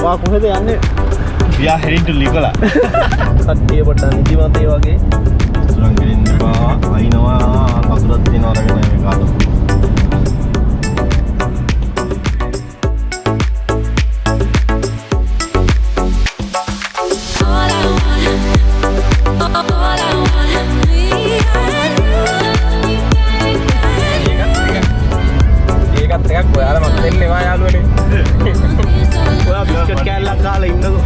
වා කොහෙද යන්නේ? We are heading to Licola. කට්ටිය පොඩ්ඩක් නිදිමතේ වගේ. ඉස්සරහට ගෙනින්න බා. අයින්නවා කකුලක් තියන අරගෙන මේ කාටද. ඒකත් එකක් ඔයාලා මට දෙන්න එපා යාළුවනේ. ඔයා බිස්කට් කෑල්ලක් කාලා ඉන්නකෝ.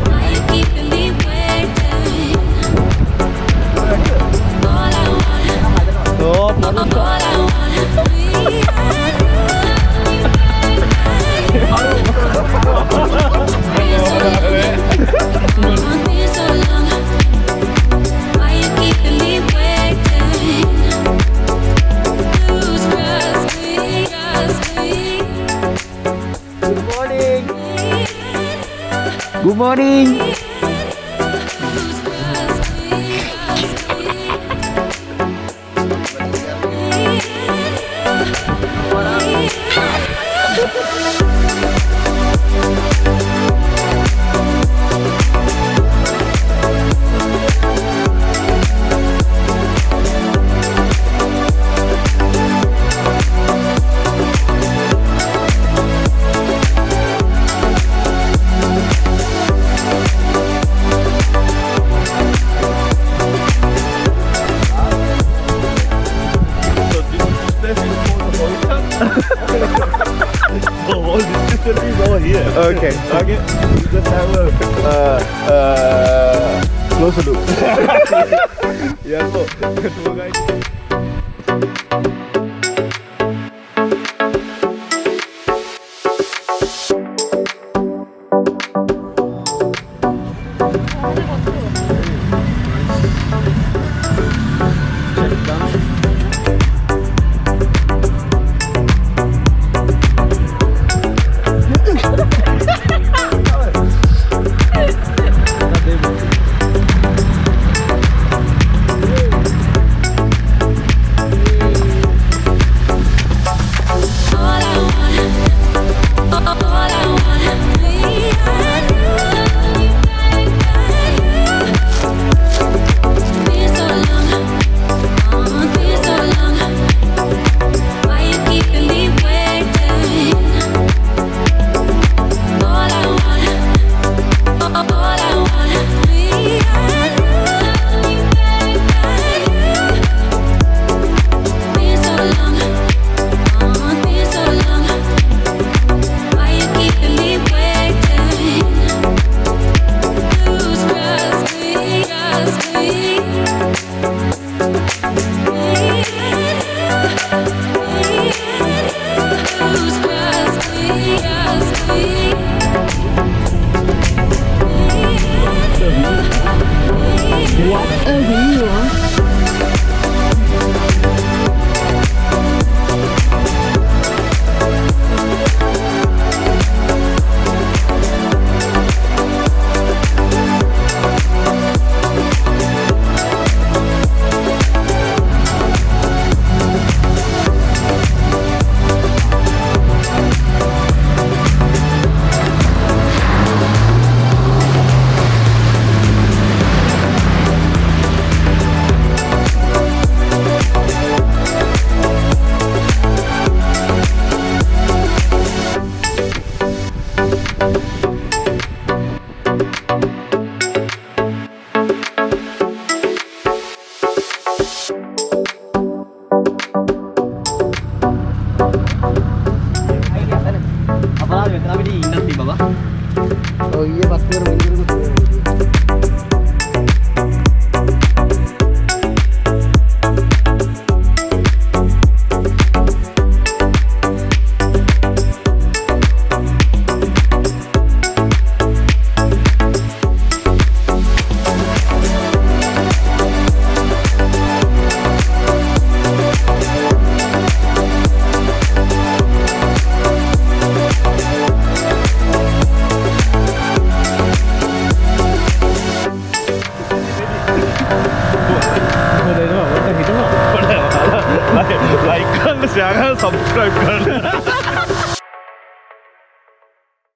Oh, good morning. Okay. Okay. Just have a Closer look. yeah, so guys. Oh iya, pasti minggir. like, share, subscribe.